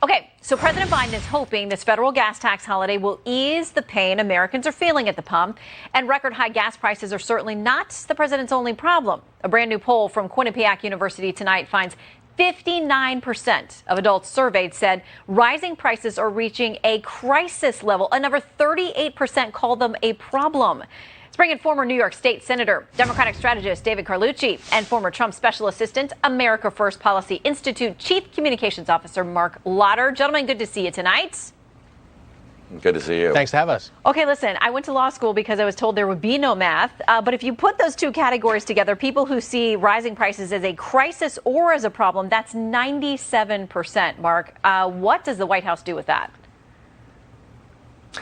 Okay, so President Biden is hoping this federal gas tax holiday will ease the pain Americans are feeling at the pump. And record high gas prices are certainly not the president's only problem. A brand new poll from Quinnipiac University tonight finds 59% of adults surveyed said rising prices are reaching a crisis level. Another 38% call them a problem. Let's bring in former New York State Senator, Democratic strategist David Carlucci, and former Trump Special Assistant, America First Policy Institute Chief Communications Officer Mark Lauder. Gentlemen, good to see you tonight. Good to see you. Thanks to have us. Okay, listen, I went to law school because I was told there would be no math. But if you put those two categories together, people who see rising prices as a crisis or as a problem, that's 97%, Mark. What does the White House do with that?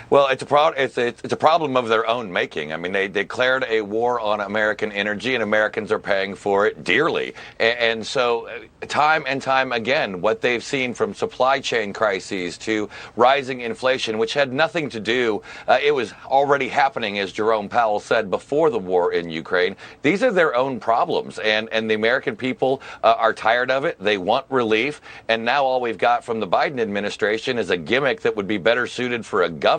Well, it's a problem of their own making. I mean, they declared a war on American energy, and Americans are paying for it dearly. And so time and time again, what they've seen from supply chain crises to rising inflation, which had nothing to do, it was already happening, as Jerome Powell said, before the war in Ukraine. These are their own problems, and the American people are tired of it. They want relief. And now all we've got from the Biden administration is a gimmick that would be better suited for a governor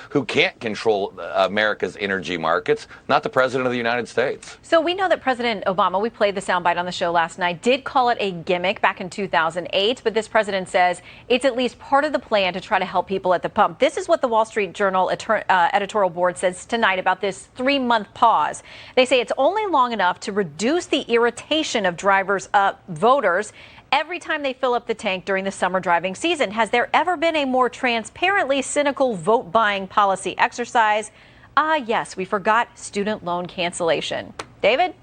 who can't control America's energy markets, not the president of the United States. So we know that President Obama, we played the soundbite on the show last night, did call it a gimmick back in 2008. But this president says it's at least part of the plan to try to help people at the pump. This is what the Wall Street Journal editorial board says tonight about this 3-month pause. They say it's only long enough to reduce the irritation of voters every time they fill up the tank during the summer driving season. Has there ever been a more transparently cynical vote buying policy exercise? Yes, we forgot student loan cancellation. David?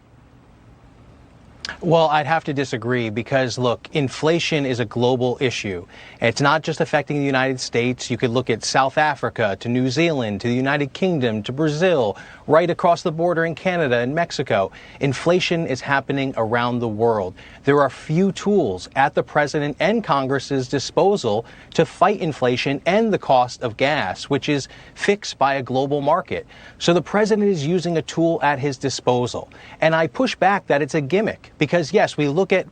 Well, I'd have to disagree because, look, inflation is a global issue. It's not just affecting the United States. You could look at South Africa, to New Zealand, to the United Kingdom, to Brazil, right across the border in Canada and Mexico. Inflation is happening around the world. There are few tools at the president and Congress's disposal to fight inflation and the cost of gas, which is fixed by a global market. So the president is using a tool at his disposal. And I push back that it's a gimmick. Because, yes, we look at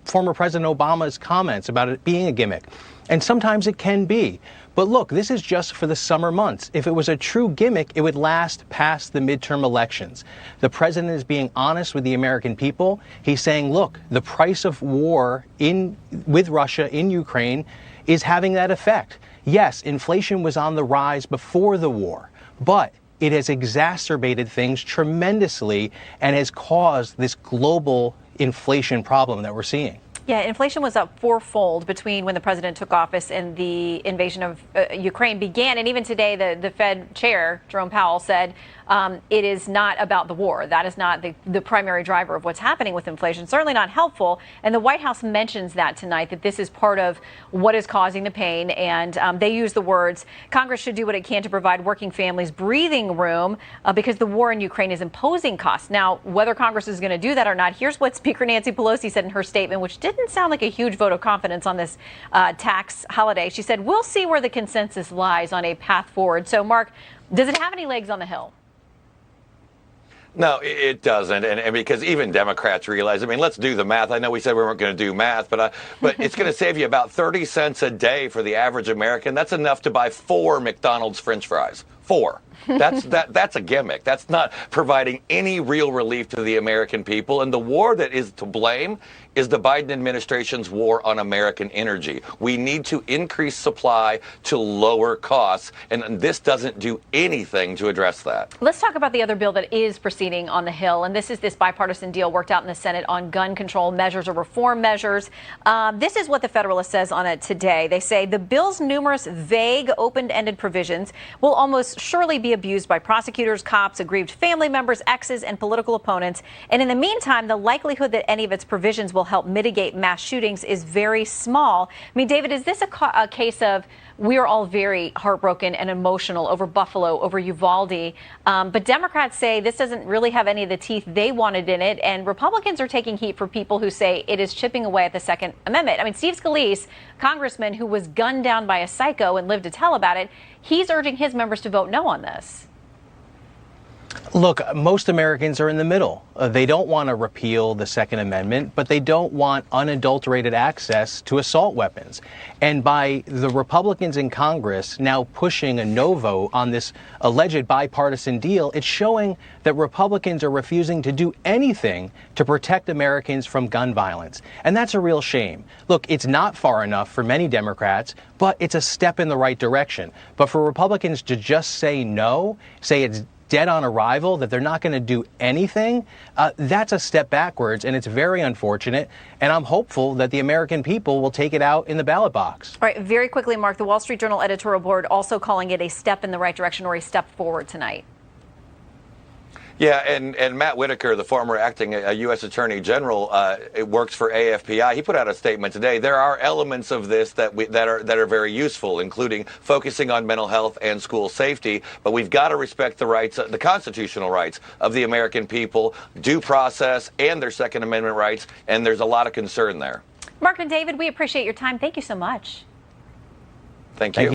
former President Obama's comments about it being a gimmick, and sometimes it can be. But look, this is just for the summer months. If it was a true gimmick, it would last past the midterm elections. The president is being honest with the American people. He's saying, look, the price of war with Russia in Ukraine is having that effect. Yes, inflation was on the rise before the war, but it has exacerbated things tremendously and has caused this global inflation problem that we're seeing. Yeah, inflation was up fourfold between when the president took office and the invasion of Ukraine began. And even today, the Fed chair, Jerome Powell, said it is not about the war. That is not the primary driver of what's happening with inflation. Certainly not helpful. And the White House mentions that tonight, that this is part of what is causing the pain. And they use the words, Congress should do what it can to provide working families breathing room because the war in Ukraine is imposing costs. Now, whether Congress is going to do that or not, here's what Speaker Nancy Pelosi said in her statement, which didn't sound like a huge vote of confidence on this tax holiday. She said, we'll see where the consensus lies on a path forward. So, Mark, does it have any legs on the Hill? No, it doesn't, and because even Democrats realize, I mean, let's do the math. I know we said we weren't going to do math, but it's going to save you about 30 cents a day for the average American. That's enough to buy 4 McDonald's French fries. 4. That's a gimmick. That's not providing any real relief to the American people. And the war that is to blame is the Biden administration's war on American energy. We need to increase supply to lower costs, and this doesn't do anything to address that. Let's talk about the other bill that is proceeding on the Hill, and this is this bipartisan deal worked out in the Senate on gun control measures or reform measures. This is what the Federalist says on it today. They say the bill's numerous vague, open-ended provisions will almost surely be abused by prosecutors, cops, aggrieved family members, exes, and political opponents. And in the meantime, the likelihood that any of its provisions will help mitigate mass shootings is very small. I mean, David, is this a case of we are all very heartbroken and emotional over Buffalo, over Uvalde, but Democrats say this doesn't really have any of the teeth they wanted in it, and Republicans are taking heat for people who say it is chipping away at the Second Amendment. I mean, Steve Scalise, congressman who was gunned down by a psycho and lived to tell about it, he's urging his members to vote no on this. Look, most Americans are in the middle. They don't want to repeal the Second Amendment, but they don't want unadulterated access to assault weapons. And by the Republicans in Congress now pushing a no vote on this alleged bipartisan deal, it's showing that Republicans are refusing to do anything to protect Americans from gun violence. And that's a real shame. Look, it's not far enough for many Democrats, but it's a step in the right direction. But for Republicans to just say no, say it's dead on arrival, that they're not going to do anything, that's a step backwards, and it's very unfortunate. And I'm hopeful that the American people will take it out in the ballot box. All right, very quickly, Mark, the Wall Street Journal editorial board also calling it a step in the right direction or a step forward tonight. Yeah, and Matt Whitaker, the former acting U.S. Attorney General, works for AFPI. He put out a statement today. There are elements of this that are very useful, including focusing on mental health and school safety. But we've got to respect the rights, the constitutional rights of the American people, due process, and their Second Amendment rights. And there's a lot of concern there. Mark and David, we appreciate your time. Thank you so much. Thank you.